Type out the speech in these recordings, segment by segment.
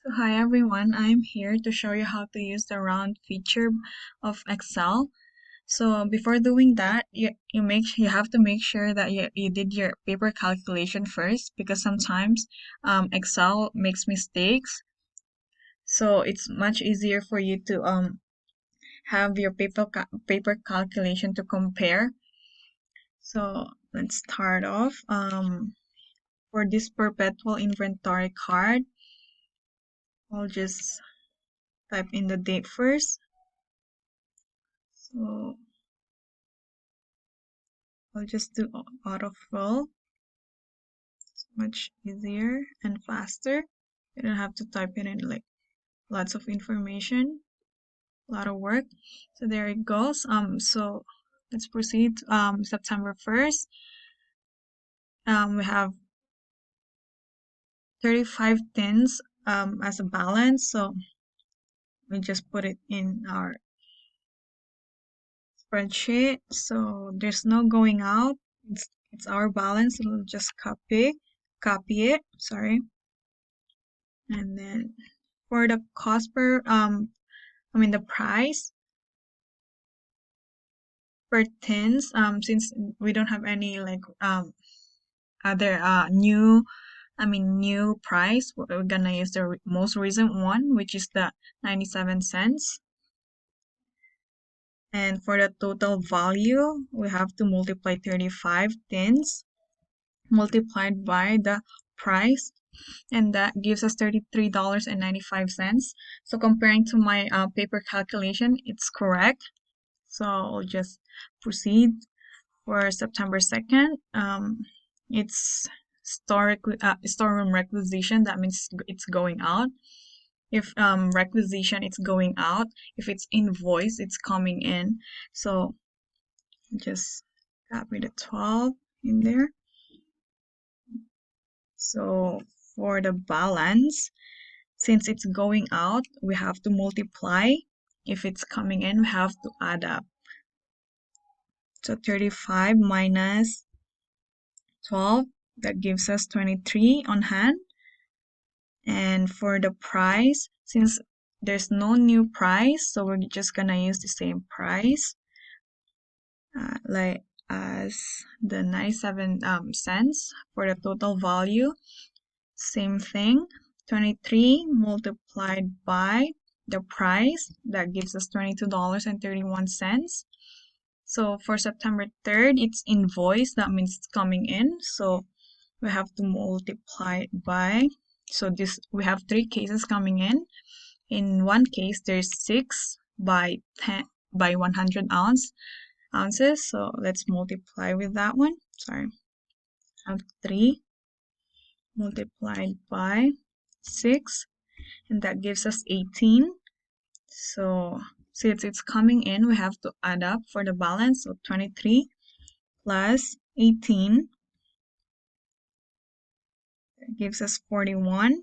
So hi everyone, I'm here to show you how to use the round feature of Excel. So before doing that, you have to make sure that you did your paper calculation first because sometimes Excel makes mistakes. So it's much easier for you to have your paper calculation to compare. So let's start off. For this perpetual inventory card, I'll just type in the date first. So I'll just do autofill. It's much easier and faster. You don't have to type it in like lots of information, a lot of work. So there it goes. So let's proceed. September 1st. We have 35 tins as a balance. So we just put it in our spreadsheet. So there's no going out. It's our balance. So we'll just copy it. Sorry. And then for the cost per the price per tins, since we don't have any like other new price, we're gonna use the most recent one, which is the 97 cents. And for the total value, we have to multiply 35 tins multiplied by the price, and that gives us $33.95. So comparing to my paper calculation, it's correct. So I'll just proceed for September 2nd. It's storeroom requisition. That means it's going out. If requisition, it's going out. If it's invoice, it's coming in. So just copy the 12 in there. So for the balance, since it's going out, we have to multiply. If it's coming in, we have to add up. So 35 minus 12, that gives us 23 on hand. And for the price, since there's no new price, so we're just gonna use the same price, like as the 97 cents for the total value. Same thing, 23 multiplied by the price, that gives us $22.31. So for September 3rd, it's invoice, that means it's coming in. So we have to multiply it by, so this, we have 3 cases coming in. In one case, there's 6 by 100 ounces. So let's multiply with that one. Sorry, I have 3 multiplied by 6, and that gives us 18. So since it's coming in, we have to add up for the balance. So 23 plus 18, that gives us 41.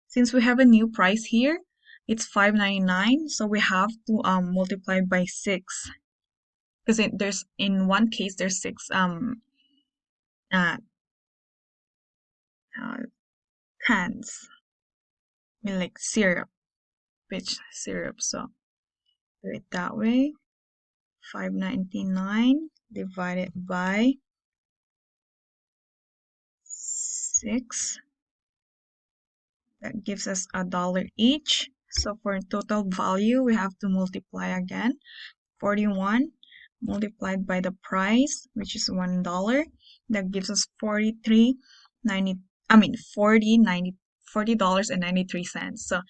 Since we have a new price here, it's $5.99, so we have to multiply by 6, because there's, in one case, there's 6 uh, cans, I mean like syrup, peach syrup. So do it that way. $5.99 divided by 6, that gives us $1 each. So for total value, we have to multiply again. 41 multiplied by the price, which is $1, that gives us $40.93. So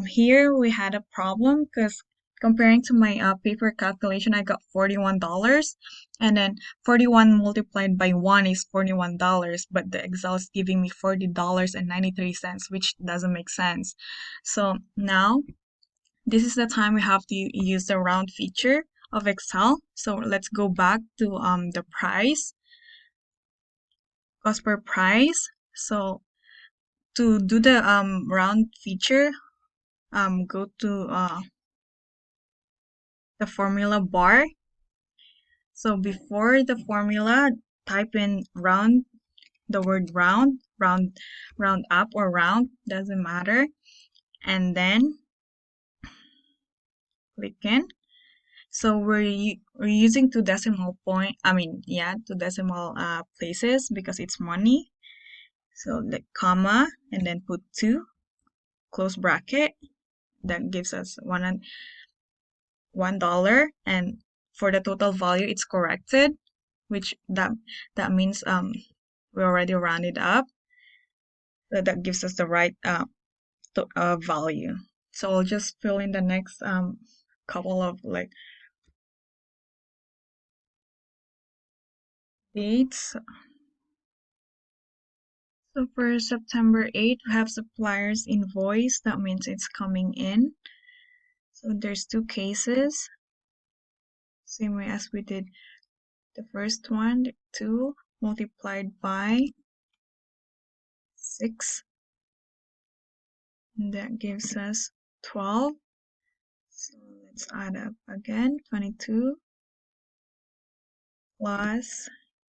here we had a problem because comparing to my paper calculation, I got $41, and then 41 multiplied by 1 is $41, but the Excel is giving me $40.93, which doesn't make sense. So now this is the time we have to use the round feature of Excel. So let's go back to the price, cost per price. So to do the round feature, go to the formula bar. So before the formula, type in round the word round up or round, doesn't matter. And then click in. So we're using two decimal places because it's money. So the comma and then put 2, close bracket. That gives us $1, and for the total value it's corrected, which that means we already rounded up. So that gives us the right value. So I'll just fill in the next couple of dates. So for September 8th, we have suppliers invoice. That means it's coming in. So there's 2 cases. Same way as we did the first one, 2 multiplied by 6. And that gives us 12. So let's add up again. 22 plus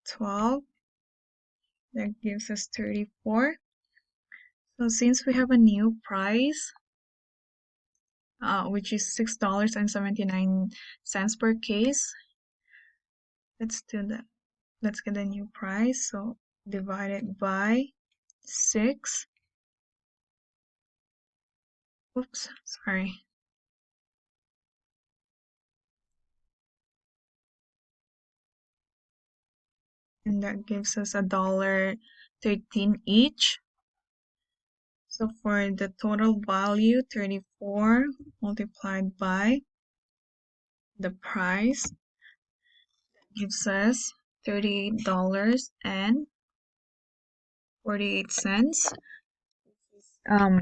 12. That gives us 34. So since we have a new price, which is $6.79 per case, let's do that. Let's get a new price. So divide it by 6. Oops, sorry. And that gives us $1.13 each. So for the total value, 34 multiplied by the price, that gives us $38.48.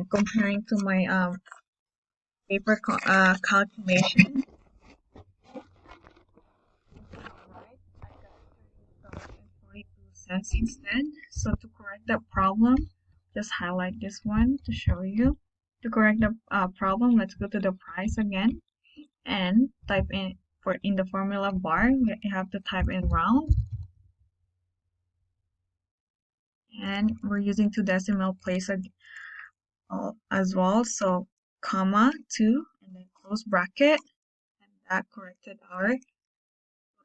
Comparing to my paper calculation. Right, I got $38.42 instead. So to correct that problem, just highlight this one to show you. To correct the problem, let's go to the price again and type in the formula bar. We have to type in round, and we're using 2 decimal places as well. So comma 2 and then close bracket, and that corrected our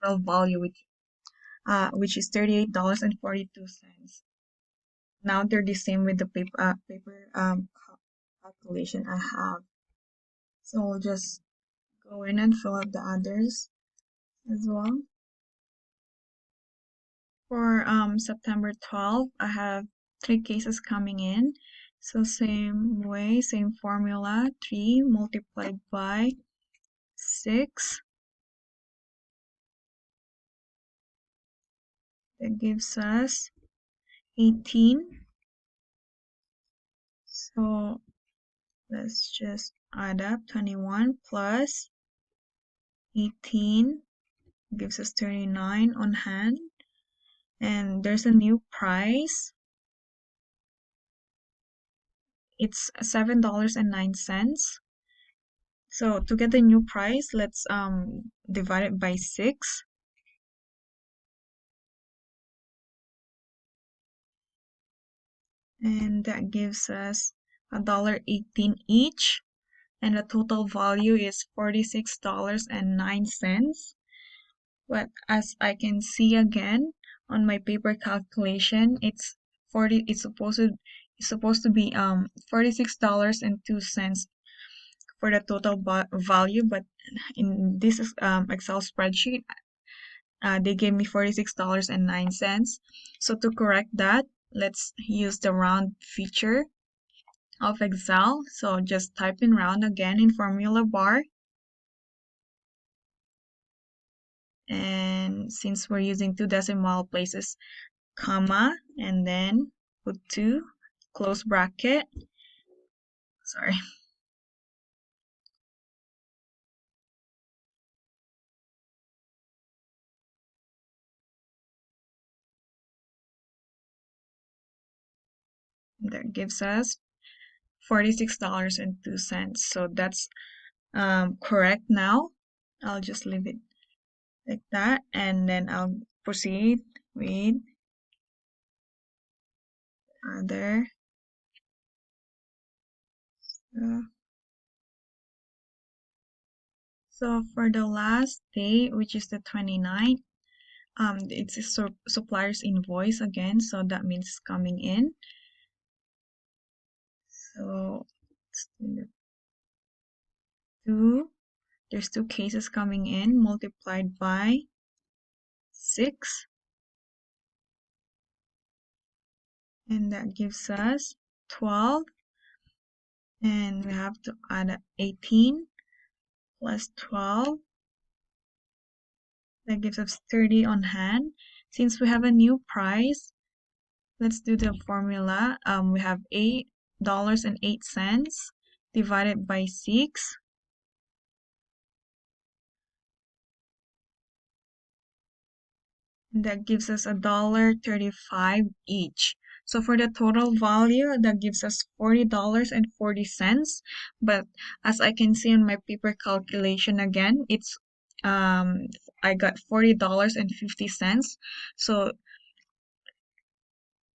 total value, which is $38.42. Now they're the same with the paper calculation I have. So we'll just go in and fill out the others as well. For September 12th, I have 3 cases coming in. So same way, same formula, 3 multiplied by 6. That gives us 18. So let's just add up. 21 plus 18 gives us 39 on hand. And there's a new price. It's $7.09. So to get the new price, let's divide it by 6. And that gives us $1.18 each, and the total value is $46.09. But as I can see again on my paper calculation, it's supposed to be $46.02 for the total value, but in this Excel spreadsheet, they gave me $46.09. So to correct that, let's use the round feature of Excel. So just type in round again in formula bar. And since we're using 2 decimal places, comma, and then put 2, close bracket. Sorry. That gives us $46.02. So that's correct now. I'll just leave it like that, and then I'll proceed with other. So for the last day, which is the 29th, it's a supplier's invoice again, so that means it's coming in. So there's two cases coming in multiplied by 6, and that gives us 12, and we have to add 18 plus 12. That gives us 30 on hand. Since we have a new price, let's do the formula. We have $8.08 divided by 6. And that gives us $1.35 each. So for the total value, that gives us $40.40. But as I can see on my paper calculation again, it's I got $40.50. So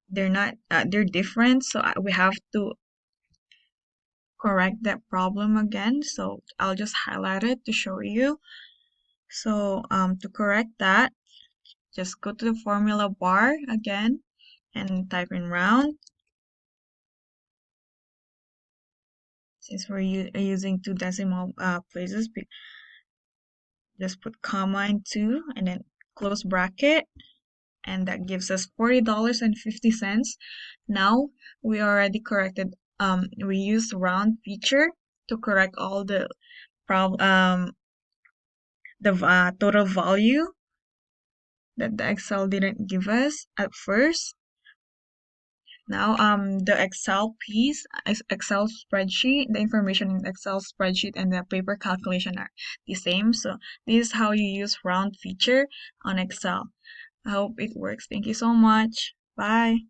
they're not they're different. So we have to correct that problem again. So I'll just highlight it to show you. So to correct that, just go to the formula bar again and type in round. Since we're using two decimal places, just put comma in 2 and then close bracket, and that gives us $40.50. Now we already corrected. We used round feature to correct all the total value that the Excel didn't give us at first. Now, the Excel piece, Excel spreadsheet, the information in Excel spreadsheet and the paper calculation are the same. So this is how you use round feature on Excel. I hope it works. Thank you so much. Bye.